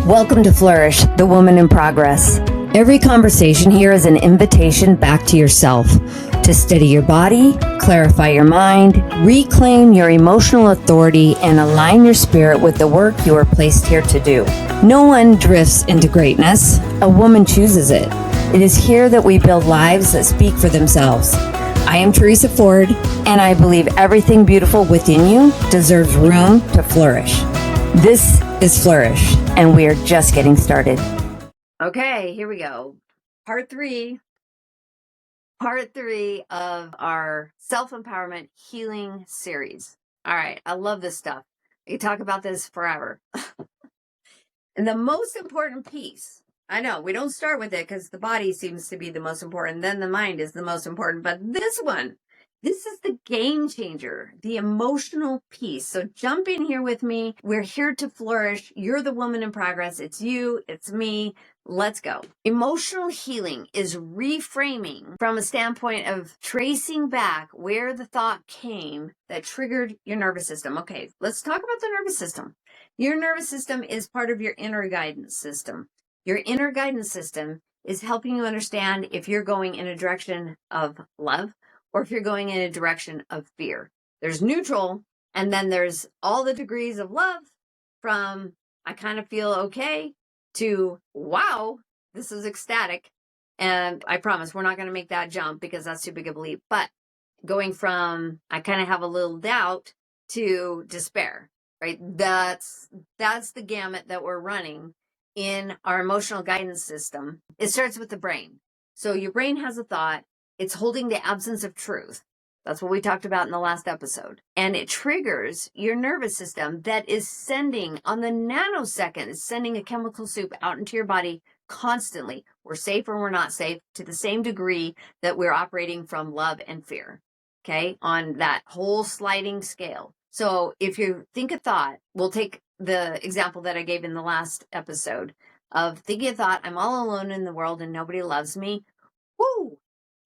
Welcome to Flourish, the Woman in Progress. Every conversation here is an invitation back to yourself to steady your body, clarify your mind, reclaim your emotional authority, and align your spirit with the work you are placed here to do. No one drifts into greatness. A woman chooses it. It is here that we build lives that speak for themselves. I am Teresa Ford, and I believe everything beautiful within you deserves room to flourish. This is Flourish, and we are just getting started. Okay, here we go. Part three of our self-empowerment healing series. All right, I love this stuff. I could talk about this forever. And the most important piece, I know we don't start with it because the body seems to be the most important, then the mind is the most important, but this is the game changer, the emotional piece. So jump in here with me. We're here to flourish. You're the woman in progress. It's you, it's me. Let's go. Emotional healing is reframing from a standpoint of tracing back where the thought came that triggered your nervous system. Okay, let's talk about the nervous system. Your nervous system is part of your inner guidance system. Your inner guidance system is helping you understand if you're going in a direction of love or if you're going in a direction of fear. There's neutral, and then there's all the degrees of love from I kind of feel okay to wow, this is ecstatic. And I promise we're not going to make that jump because that's too big of a leap. But going from I kind of have a little doubt to despair, right? That's the gamut that we're running in our emotional guidance system. It starts with the brain. So your brain has a thought. It's holding the absence of truth. That's what we talked about in the last episode. And it triggers your nervous system that is sending, on the nanosecond, it's sending a chemical soup out into your body constantly. We're safe or we're not safe to the same degree that we're operating from love and fear. Okay? On that whole sliding scale. So if you think a thought, we'll take the example that I gave in the last episode of thinking a thought, I'm all alone in the world and nobody loves me. Woo!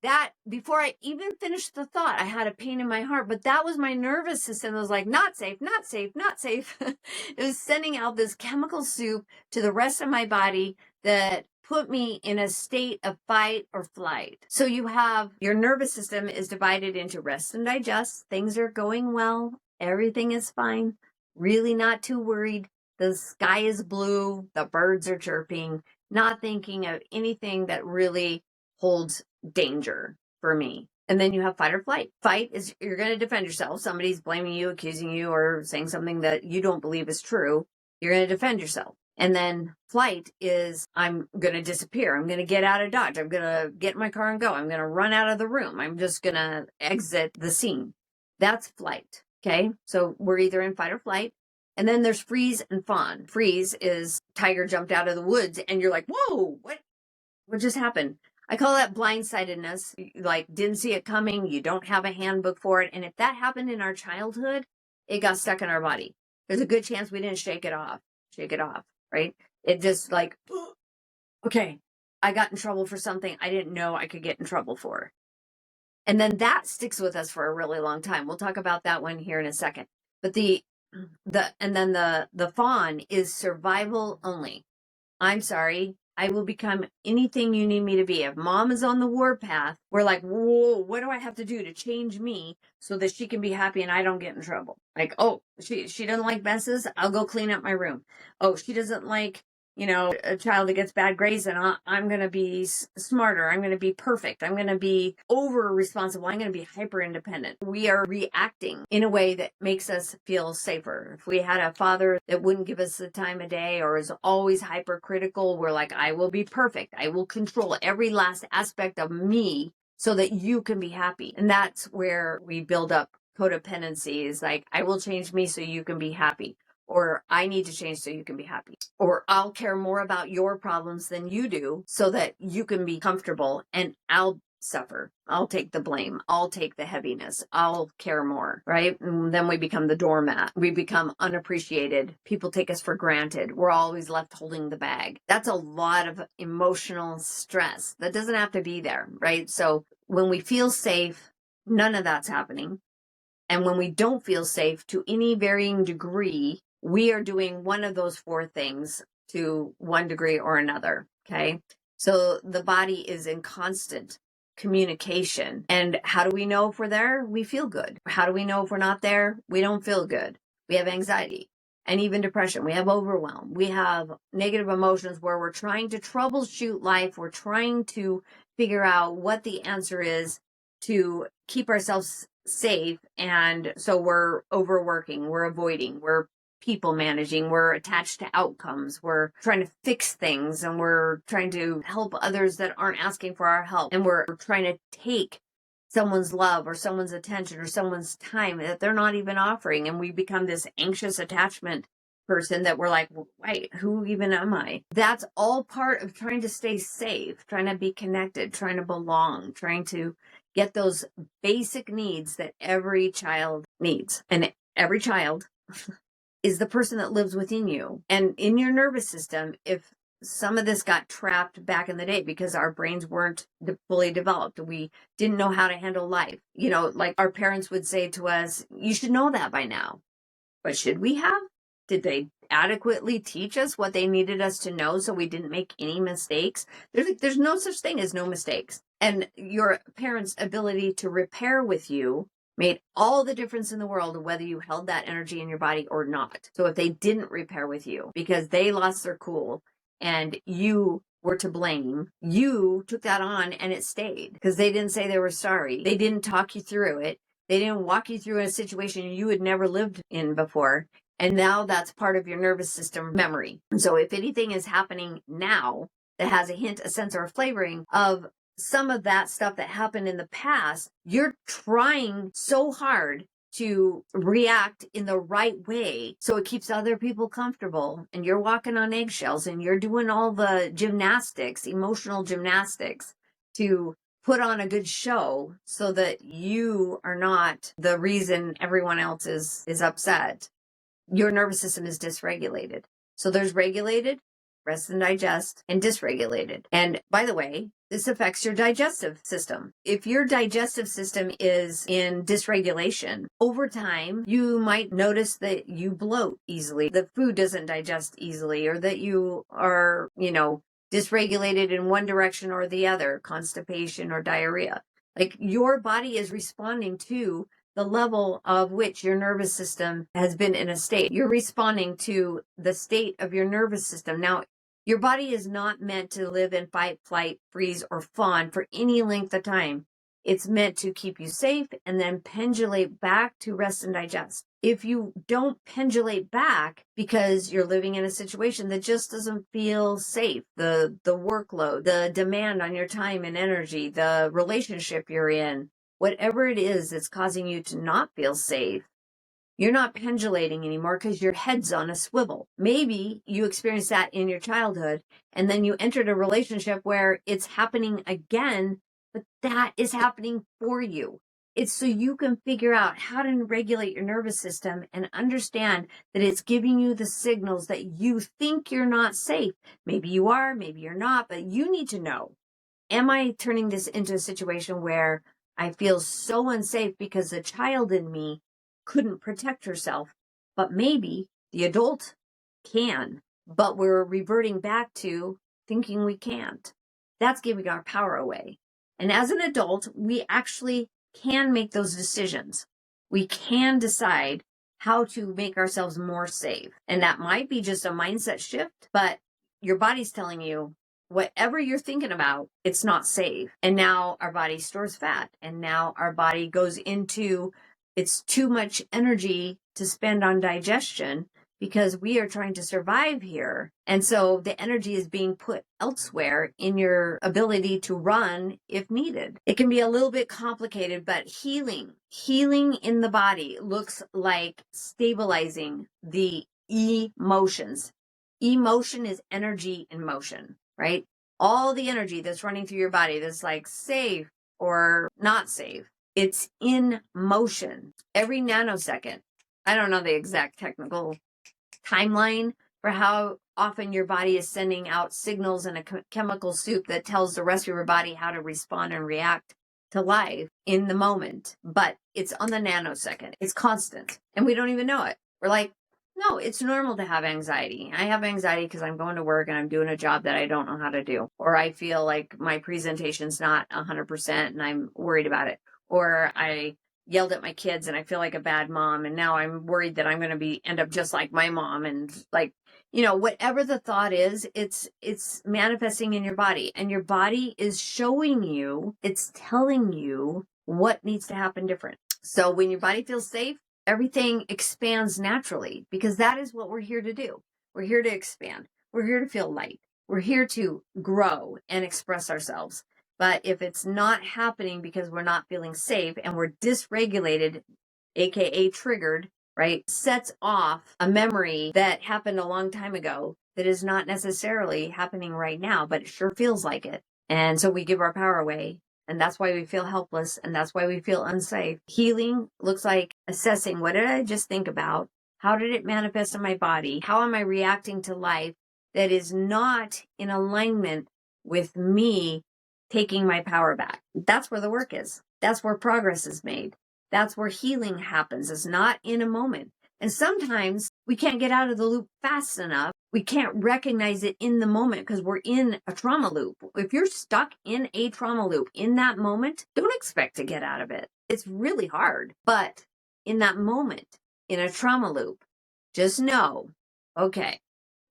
That before I even finished the thought, I had a pain in my heart, but that was my nervous system. It was like, not safe, not safe, not safe. It was sending out this chemical soup to the rest of my body that put me in a state of fight or flight. So you have your nervous system is divided into rest and digest. Things are going well. Everything is fine. Really not too worried. The sky is blue. The birds are chirping. Not thinking of anything that really holds danger for me. And then you have fight or flight. Fight is you're going to defend yourself. Somebody's blaming you, accusing you, or saying something that you don't believe is true. You're going to defend yourself. And then flight is I'm going to disappear. I'm going to get out of Dodge. I'm going to get in my car and go. I'm going to run out of the room. I'm just going to exit the scene. That's flight. Okay. So we're either in fight or flight. And then there's freeze and fawn. Freeze is tiger jumped out of the woods and you're like, whoa, what just happened? I call that blindsidedness, like didn't see it coming, you don't have a handbook for it. And if that happened in our childhood, it got stuck in our body. There's a good chance we didn't shake it off, right? It just like, okay, I got in trouble for something I didn't know I could get in trouble for. And then that sticks with us for a really long time. We'll talk about that one here in a second. But the fawn is survival only. I'm sorry. I will become anything you need me to be. If mom is on the war path, we're like, whoa, what do I have to do to change me so that she can be happy and I don't get in trouble? Like, oh, she doesn't like messes. I'll go clean up my room. Oh, she doesn't like, a child that gets bad grades and I'm going to be smarter. I'm going to be perfect. I'm going to be over responsible. I'm going to be hyper independent. We are reacting in a way that makes us feel safer. If we had a father that wouldn't give us the time of day or is always hypercritical, we're like, I will be perfect. I will control every last aspect of me so that you can be happy. And that's where we build up codependency is like, I will change me so you can be happy. Or I need to change so you can be happy. Or I'll care more about your problems than you do so that you can be comfortable and I'll suffer. I'll take the blame. I'll take the heaviness. I'll care more, right? And then we become the doormat. We become unappreciated. People take us for granted. We're always left holding the bag. That's a lot of emotional stress that doesn't have to be there, right? So when we feel safe, none of that's happening. And when we don't feel safe to any varying degree, we are doing one of those four things to one degree or another. Okay. So the body is in constant communication. And how do we know if we're there? We feel good. How do we know if we're not there? We don't feel good. We have anxiety and even depression. We have overwhelm. We have negative emotions where we're trying to troubleshoot life. We're trying to figure out what the answer is to keep ourselves safe. And so we're overworking, we're avoiding, we're people managing, we're attached to outcomes, we're trying to fix things, and we're trying to help others that aren't asking for our help, and we're trying to take someone's love or someone's attention or someone's time that they're not even offering, and we become this anxious attachment person that we're like, wait, who even am I? That's all part of trying to stay safe, trying to be connected, trying to belong, trying to get those basic needs that every child needs. And every child is the person that lives within you. And in your nervous system, if some of this got trapped back in the day because our brains weren't fully developed, we didn't know how to handle life. You know, like our parents would say to us, you should know that by now. But should we have? Did they adequately teach us what they needed us to know so we didn't make any mistakes? There's no such thing as no mistakes. And your parents' ability to repair with you made all the difference in the world whether you held that energy in your body or not. So if they didn't repair with you because they lost their cool and you were to blame, you took that on and it stayed because they didn't say they were sorry. They didn't talk you through it. They didn't walk you through a situation you had never lived in before. And now that's part of your nervous system memory. And so if anything is happening now that has a hint, a sense, or a flavoring of some of that stuff that happened in the past, you're trying so hard to react in the right way so it keeps other people comfortable, and you're walking on eggshells and you're doing all the gymnastics, emotional gymnastics, to put on a good show so that you are not the reason everyone else is upset. Your nervous system is dysregulated. So there's regulated, rest and digest, and dysregulated. And by the way, this affects your digestive system. If your digestive system is in dysregulation, over time, you might notice that you bloat easily, that food doesn't digest easily, or that you are, dysregulated in one direction or the other, constipation or diarrhea. Like your body is responding to the level of which your nervous system has been in a state. You're responding to the state of your nervous system. Now, your body is not meant to live in fight, flight, freeze, or fawn for any length of time. It's meant to keep you safe and then pendulate back to rest and digest. If you don't pendulate back because you're living in a situation that just doesn't feel safe, the workload, the demand on your time and energy, the relationship you're in, whatever it is that's causing you to not feel safe, you're not pendulating anymore because your head's on a swivel. Maybe you experienced that in your childhood and then you entered a relationship where it's happening again, but that is happening for you. It's so you can figure out how to regulate your nervous system and understand that it's giving you the signals that you think you're not safe. Maybe you are, maybe you're not, but you need to know, am I turning this into a situation where I feel so unsafe because the child in me couldn't protect herself, but maybe the adult can, but we're reverting back to thinking we can't. That's giving our power away. And as an adult, we actually can make those decisions. We can decide how to make ourselves more safe. And that might be just a mindset shift, but your body's telling you, whatever you're thinking about, it's not safe. And now our body stores fat. And now our body goes into, it's too much energy to spend on digestion because we are trying to survive here. And so the energy is being put elsewhere in your ability to run if needed. It can be a little bit complicated, but healing in the body looks like stabilizing the emotions. Emotion is energy in motion, right? All the energy that's running through your body that's like safe or not safe, it's in motion every nanosecond. I don't know the exact technical timeline for how often your body is sending out signals in a chemical soup that tells the rest of your body how to respond and react to life in the moment. But it's on the nanosecond. It's constant. And we don't even know it. We're like, No, it's normal to have anxiety. I have anxiety because I'm going to work and I'm doing a job that I don't know how to do. Or I feel like my presentation's not 100% and I'm worried about it. Or I yelled at my kids and I feel like a bad mom and now I'm worried that I'm going to end up just like my mom. And like, whatever the thought is, it's manifesting in your body, and your body is showing you, it's telling you what needs to happen different. So when your body feels safe, everything expands naturally, because that is what we're here to do. We're here to expand. We're here to feel light. We're here to grow and express ourselves. But if it's not happening because we're not feeling safe and we're dysregulated, aka triggered, right, sets off a memory that happened a long time ago that is not necessarily happening right now, but it sure feels like it. And so we give our power away. And that's why we feel helpless. And that's why we feel unsafe. Healing looks like assessing, what did I just think about? How did it manifest in my body? How am I reacting to life that is not in alignment with me taking my power back? That's where the work is. That's where progress is made. That's where healing happens. It's not in a moment. And sometimes we can't get out of the loop fast enough. We can't recognize it in the moment because we're in a trauma loop. If you're stuck in a trauma loop in that moment, don't expect to get out of it. It's really hard. But in that moment, in a trauma loop, just know, okay,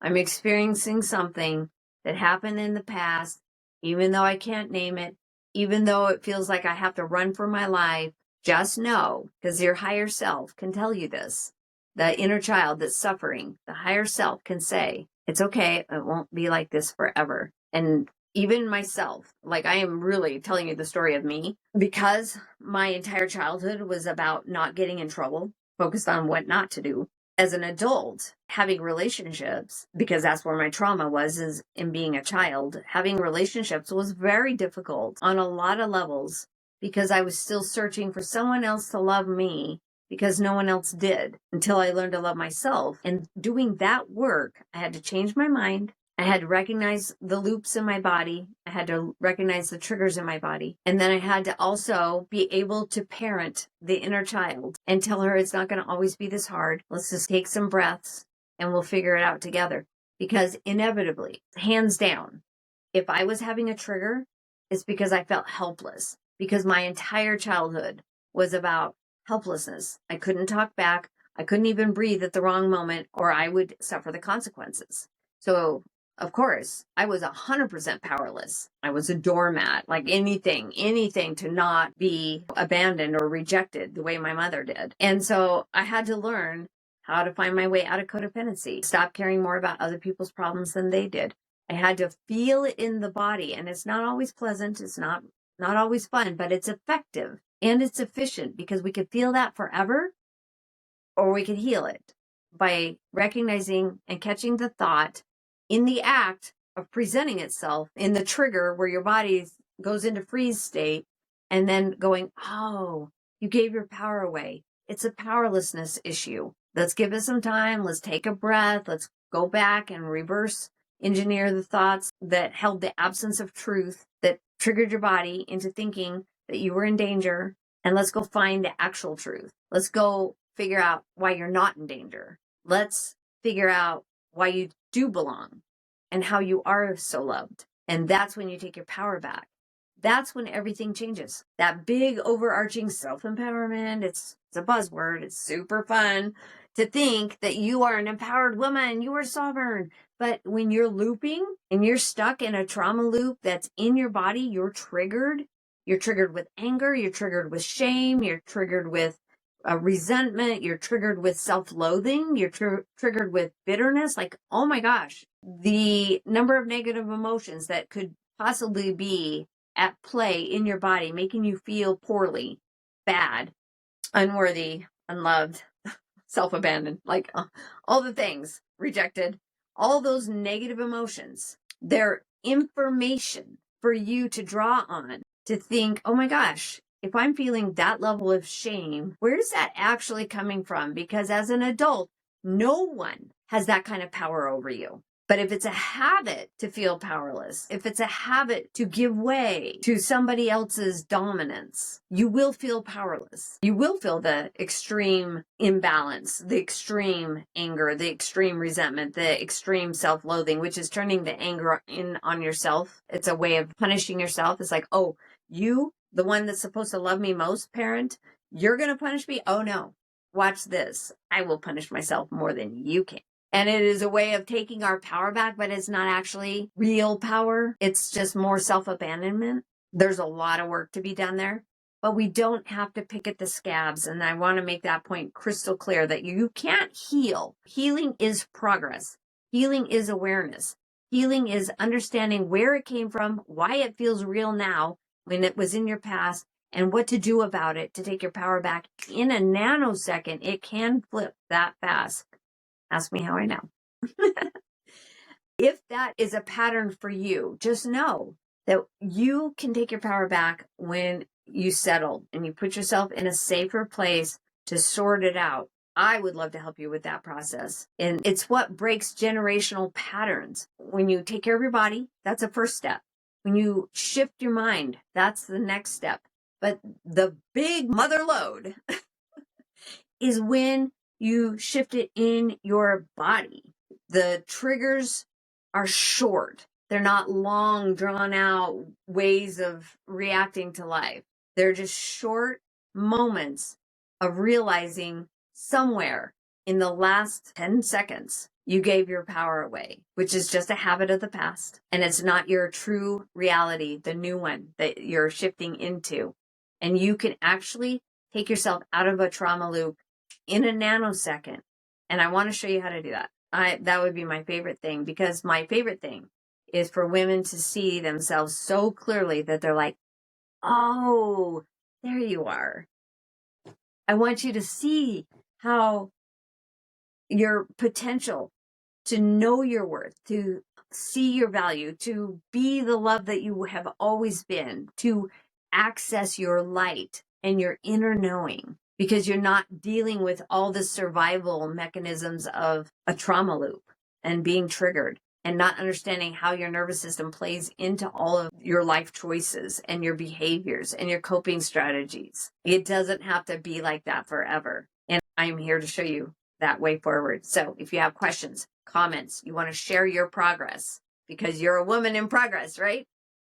I'm experiencing something that happened in the past, even though I can't name it, even though it feels like I have to run for my life. Just know, because your higher self can tell you this. The inner child that's suffering, the higher self can say, it's okay, it won't be like this forever. And even myself, like, I am really telling you the story of me, because my entire childhood was about not getting in trouble, focused on what not to do. As an adult, having relationships, because that's where my trauma was, is in being a child, having relationships was very difficult on a lot of levels, because I was still searching for someone else to love me, because no one else did, until I learned to love myself. And doing that work, I had to change my mind. I had to recognize the loops in my body. I had to recognize the triggers in my body. And then I had to also be able to parent the inner child and tell her it's not going to always be this hard. Let's just take some breaths and we'll figure it out together. Because inevitably, hands down, if I was having a trigger, it's because I felt helpless. Because my entire childhood was about helplessness. I couldn't talk back. I couldn't even breathe at the wrong moment, or I would suffer the consequences. So, of course, I was 100% powerless. I was a doormat, like anything to not be abandoned or rejected the way my mother did. And so I had to learn how to find my way out of codependency, stop caring more about other people's problems than they did. I had to feel it in the body, and it's not always pleasant. It's not always fun, but it's effective and it's efficient, because we could feel that forever, or we could heal it by recognizing and catching the thought in the act of presenting itself in the trigger where your body goes into freeze state, and then going, oh, you gave your power away. It's a powerlessness issue. Let's give it some time. Let's take a breath. Let's go back and reverse engineer the thoughts that held the absence of truth, that triggered your body into thinking that you were in danger. And let's go find the actual truth. Let's go figure out why you're not in danger. Let's figure out why you do belong and how you are so loved. And that's when you take your power back. That's when everything changes. That big overarching self-empowerment, it's a buzzword. It's super fun to think that you are an empowered woman, you are sovereign. But when you're looping and you're stuck in a trauma loop that's in your body, you're triggered. You're triggered with anger. You're triggered with shame. You're triggered with resentment. You're triggered with self-loathing. You're triggered with bitterness. Like, oh my gosh, the number of negative emotions that could possibly be at play in your body, making you feel poorly, bad, unworthy, unloved, self-abandoned, like all the things, rejected, all those negative emotions. They're information for you to draw on, to think, oh my gosh, if I'm feeling that level of shame, where's that actually coming from? Because as an adult, no one has that kind of power over you. But if it's a habit to feel powerless, if it's a habit to give way to somebody else's dominance, you will feel powerless. You will feel the extreme imbalance, the extreme anger, the extreme resentment, the extreme self-loathing, which is turning the anger in on yourself. It's a way of punishing yourself. It's like, oh, you, the one that's supposed to love me most, parent, you're going to punish me? Oh no, watch this. I will punish myself more than you can. And it is a way of taking our power back, but it's not actually real power. It's just more self-abandonment. There's a lot of work to be done there, but we don't have to pick at the scabs. And I want to make that point crystal clear that you can't heal. Healing is progress. Healing is awareness. Healing is understanding where it came from, why it feels real now when it was in your past, and what to do about it to take your power back in a nanosecond. It can flip that fast. Ask me how I know. If that is a pattern for you, just know that you can take your power back when you settle and you put yourself in a safer place to sort it out. I would love to help you with that process. And it's what breaks generational patterns. When you take care of your body, that's a first step. When you shift your mind, that's the next step. But the big mother load is when you shift it in your body. The triggers are short. They're not long, drawn out ways of reacting to life. They're just short moments of realizing somewhere in the last 10 seconds, you gave your power away, which is just a habit of the past. And it's not your true reality, the new one that you're shifting into. And you can actually take yourself out of a trauma loop in a nanosecond. And I want to show you how to do that. That would be my favorite thing, because my favorite thing is for women to see themselves so clearly that they're like, oh, there you are. I want you to see how your potential to know your worth, to see your value, to be the love that you have always been, to access your light and your inner knowing, because you're not dealing with all the survival mechanisms of a trauma loop and being triggered and not understanding how your nervous system plays into all of your life choices and your behaviors and your coping strategies. It doesn't have to be like that forever. And I'm here to show you that way forward. So if you have questions, comments, you want to share your progress, because you're a woman in progress, right?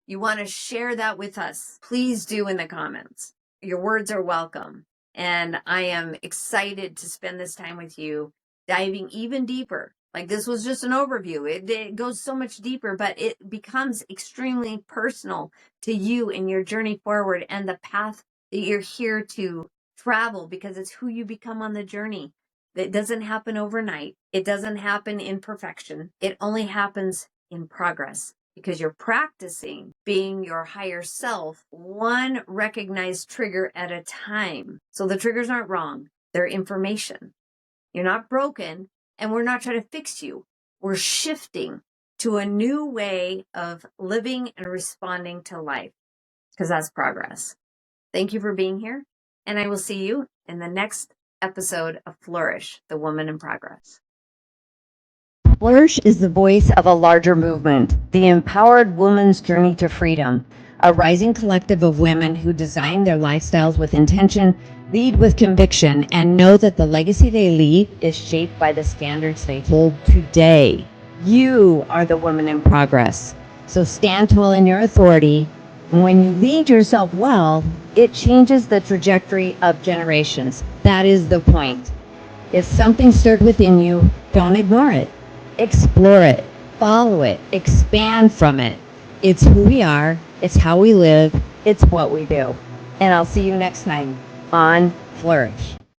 You want to share that with us, please do in the comments. Your words are welcome. And I am excited to spend this time with you, diving even deeper. Like, this was just an overview. It goes so much deeper, but it becomes extremely personal to you in your journey forward and the path that you're here to travel, because it's who you become on the journey. It doesn't happen overnight. It doesn't happen in perfection. It only happens in progress, because you're practicing being your higher self, one recognized trigger at a time. So the triggers aren't wrong. They're information. You're not broken, and we're not trying to fix you. We're shifting to a new way of living and responding to life, because that's progress. Thank you for being here, and I will see you in the next episode of Flourish, the Woman in Progress. Flourish is the voice of a larger movement, the empowered woman's journey to freedom, a rising collective of women who design their lifestyles with intention, lead with conviction, and know that the legacy they leave is shaped by the standards they hold today. You are the woman in progress. So stand tall in your authority. And when you lead yourself well, it changes the trajectory of generations. That is the point. If something stirred within you, don't ignore it. Explore it, follow it, expand from it. It's who we are, it's how we live, it's what we do. And I'll see you next time on Flourish.